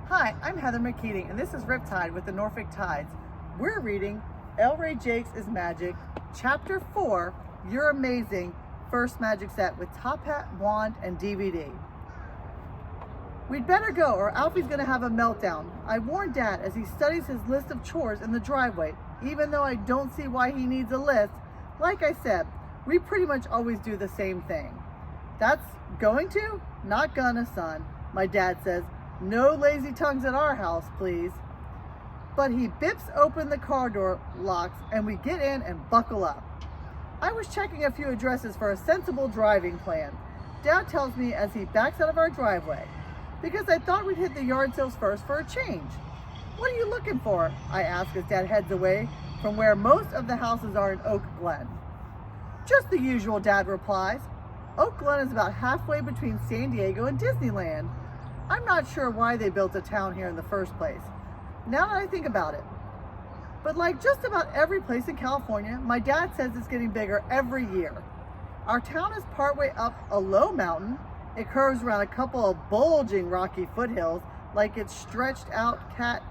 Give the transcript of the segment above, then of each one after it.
Hi, I'm Heather McKeating, and this is Riptide with the Norfolk Tides. We're reading EllRay Jakes is Magic, Chapter 4, You're Amazing, First Magic Set with Top Hat, Wand, and DVD. We'd better go or Alfie's gonna have a meltdown. I warned Dad as he studies his list of chores in the driveway. Even though I don't see why he needs a list, like I said, we pretty much always do the same thing. That's going to? Not gonna, son, my dad says. No lazy tongues at our house, please. But he bips open the car door locks and we get in and buckle up. I was checking a few addresses for a sensible driving plan. Dad tells me as he backs out of our driveway, because I thought we'd hit the yard sales first for a change. What are you looking for? I ask as Dad heads away from where most of the houses are in Oak Glen. Just the usual, Dad replies. Oak Glen is about halfway between San Diego and Disneyland. I'm not sure why they built a town here in the first place, now that I think about it. But like just about every place in California, my dad says it's getting bigger every year. Our town is partway up a low mountain. It curves around a couple of bulging rocky foothills like it's stretched out cat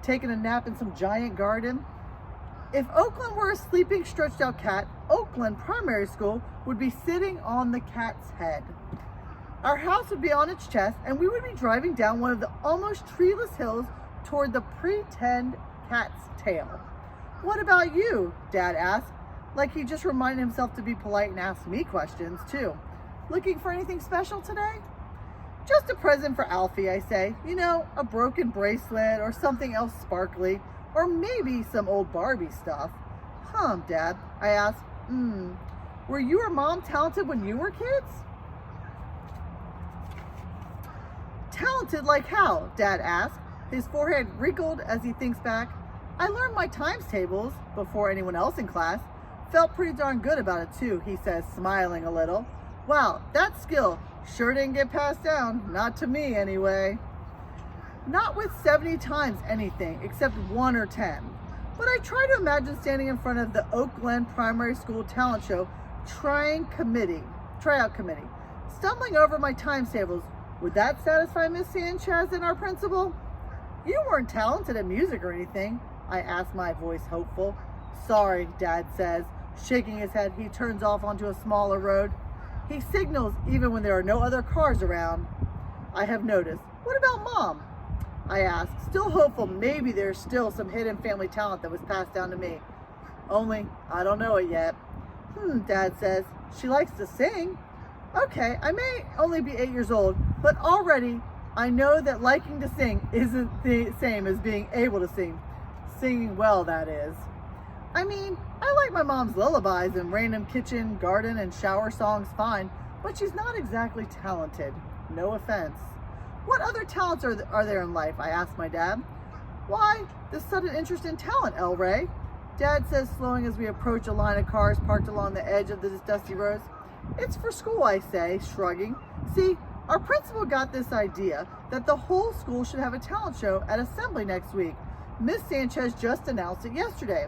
taking a nap in some giant garden. If Oakland were a sleeping stretched out cat, Oakland Primary School would be sitting on the cat's head. Our house would be on its chest, and we would be driving down one of the almost treeless hills toward the pretend cat's tail. What about you? Dad asked, like he just reminded himself to be polite and ask me questions too. Looking for anything special today? Just a present for Alfie, I say. You know, a broken bracelet or something else sparkly, or maybe some old Barbie stuff. Dad, I asked. Were you or Mom talented when you were kids? Talented like how? Dad asked, his forehead wrinkled as he thinks back. I learned my times tables before anyone else in class. Felt pretty darn good about it too, he says, smiling a little. Wow, that skill sure didn't get passed down, not to me anyway. Not with 70 times anything, except 1 or 10. But I try to imagine standing in front of the Oak Glen Primary School Talent Show tryout committee, stumbling over my times tables. Would that satisfy Miss Sanchez and our principal? You weren't talented at music or anything, I asked, my voice hopeful. Sorry, Dad says, shaking his head. He turns off onto a smaller road. He signals even when there are no other cars around. I have noticed. What about Mom? I ask, still hopeful maybe there's still some hidden family talent that was passed down to me. Only, I don't know it yet. Dad says, she likes to sing. Okay, I may only be 8 years old, but already I know that liking to sing isn't the same as being able to sing. Singing well, that is. I mean, I like my mom's lullabies and random kitchen, garden, and shower songs fine, but she's not exactly talented. No offense. What other talents are there in life? I asked my dad. Why, this sudden interest in talent, EllRay? Dad says, slowing as we approach a line of cars parked along the edge of the dusty roads. It's for school, I say, shrugging. See, our principal got this idea that the whole school should have a talent show at assembly next week. Miss Sanchez just announced it yesterday.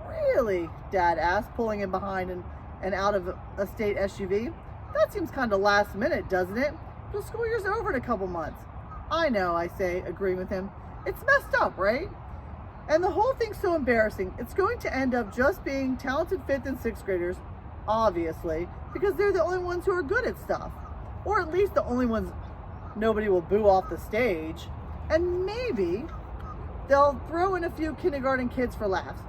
Really? Dad asked, pulling in behind and out of a state SUV. That seems kind of last minute, doesn't it? The school year's over in a couple months. I know, I say, agreeing with him. It's messed up, right? And the whole thing's so embarrassing. It's going to end up just being talented 5th and 6th graders, obviously, because they're the only ones who are good at stuff. Or at least the only ones nobody will boo off the stage. And maybe they'll throw in a few kindergarten kids for laughs.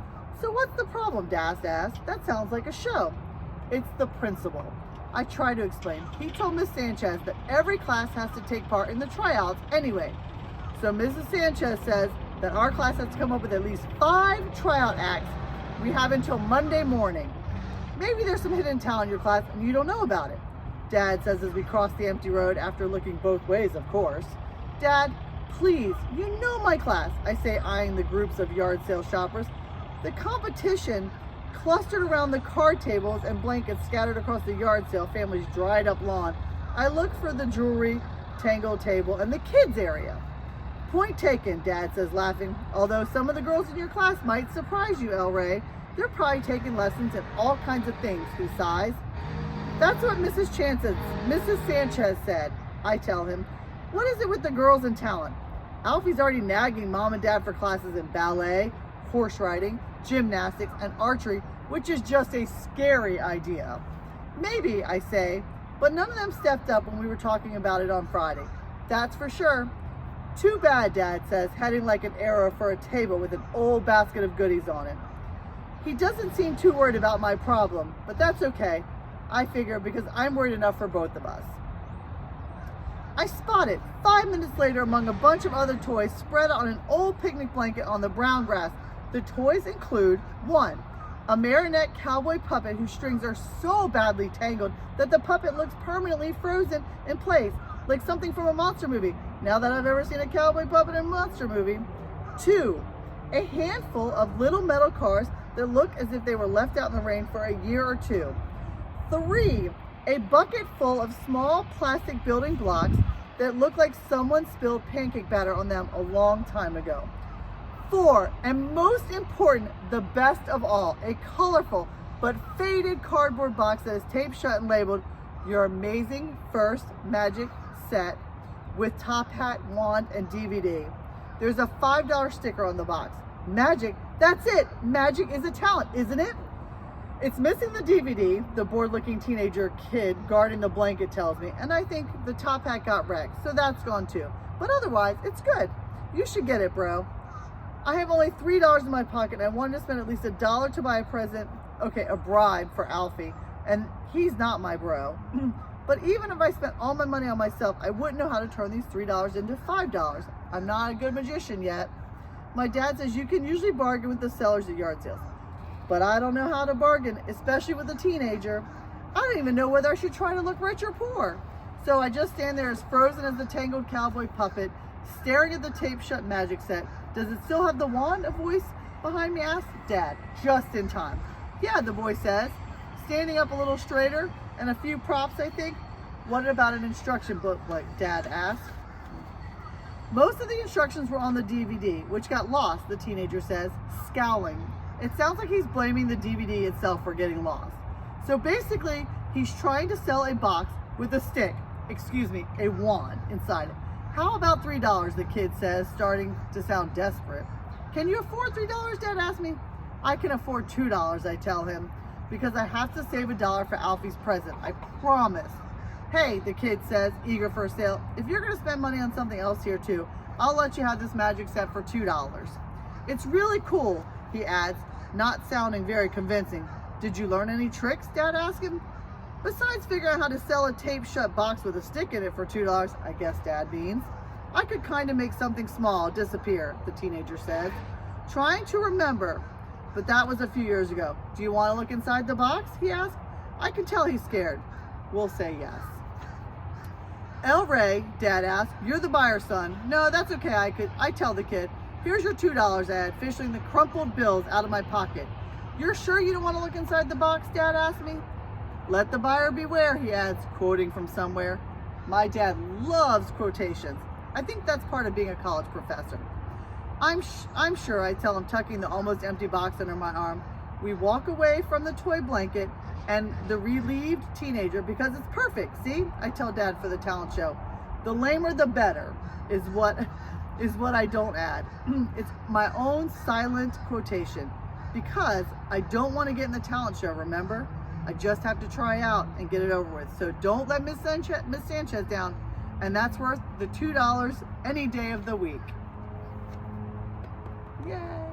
So what's the problem, Dad asked? That sounds like a show. It's the principal. I try to explain. He told Miss Sanchez that every class has to take part in the tryouts anyway. So Mrs. Sanchez says that our class has to come up with at least 5 tryout acts. We have until Monday morning. Maybe there's some hidden talent in your class and you don't know about it, Dad says as we cross the empty road after looking both ways, of course. Dad, please, you know my class, I say, eyeing the groups of yard sale shoppers. The competition clustered around the card tables and blankets scattered across the yard sale family's dried up lawn. I look for the jewelry, tango table, and the kids area. Point taken, Dad says, laughing. Although some of the girls in your class might surprise you, EllRay. They're probably taking lessons in all kinds of things, he sighs. That's what Mrs. Sanchez said, I tell him. What is it with the girls and talent? Alfie's already nagging mom and dad for classes in ballet, horse riding, gymnastics, and archery, which is just a scary idea. Maybe, I say, but none of them stepped up when we were talking about it on Friday. That's for sure. Too bad, Dad says, heading like an arrow for a table with an old basket of goodies on it. He doesn't seem too worried about my problem, but that's okay, I figure, because I'm worried enough for both of us. I spotted 5 minutes later among a bunch of other toys spread on an old picnic blanket on the brown grass. The toys include 1. A marionette cowboy puppet whose strings are so badly tangled that the puppet looks permanently frozen in place, like something from a monster movie. Now that I've ever seen a cowboy puppet in a monster movie. 2. A handful of little metal cars that look as if they were left out in the rain for a year or two. 3. A bucket full of small plastic building blocks that look like someone spilled pancake batter on them a long time ago. 4, and most important, the best of all, a colorful but faded cardboard box that is taped shut and labeled, "Your amazing first magic set," with top hat, wand, and DVD. There's a $5 sticker on the box. Magic, that's it. Magic is a talent, isn't it? It's missing the DVD, the bored-looking teenager kid guarding the blanket tells me, and I think the top hat got wrecked, so that's gone too. But otherwise, it's good. You should get it, bro. I have only $3 in my pocket, and I wanted to spend at least $1 to buy a present, okay, a bribe for Alfie, and he's not my bro. But even if I spent all my money on myself, I wouldn't know how to turn these $3 into $5. I'm not a good magician yet. My dad says you can usually bargain with the sellers at yard sales, but I don't know how to bargain, especially with a teenager. I don't even know whether I should try to look rich or poor. So I just stand there as frozen as the tangled cowboy puppet, staring at the tape shut magic set. Does it still have the wand? A voice behind me asks. Dad, just in time. Yeah, the boy says, standing up a little straighter, and a few props, I think. What about an instruction booklet? Dad asked. Most of the instructions were on the DVD, which got lost, the teenager says, scowling. It sounds like he's blaming the DVD itself for getting lost. So basically, he's trying to sell a box with a wand inside it. How about $3, the kid says, starting to sound desperate. Can you afford $3, Dad asked me. I can afford $2, I tell him, because I have to save $1 for Alfie's present, I promise. Hey, the kid says, eager for a sale, if you're gonna spend money on something else here too, I'll let you have this magic set for $2. It's really cool, he adds, not sounding very convincing. Did you learn any tricks, Dad asked him? Besides figuring out how to sell a tape shut box with a stick in it for $2, I guess Dad means. I could kind of make something small disappear, the teenager said. Trying to remember, but that was a few years ago. Do you want to look inside the box? He asked. I can tell he's scared. We'll say yes. EllRay, Dad asked, you're the buyer, son. No, that's okay, I tell the kid. Here's your $2, I add, fishing the crumpled bills out of my pocket. You're sure you don't want to look inside the box, Dad asked me. Let the buyer beware, he adds, quoting from somewhere. My dad loves quotations. I think that's part of being a college professor. I'm sure, I tell him, tucking the almost empty box under my arm. We walk away from the toy blanket and the relieved teenager, because it's perfect, see? I tell Dad for the talent show. The lamer the better is what I don't add. It's my own silent quotation, because I don't want to get in the talent show, remember? I just have to try out and get it over with. So don't let Miss Sanchez down. And that's worth the $2 any day of the week. Yay!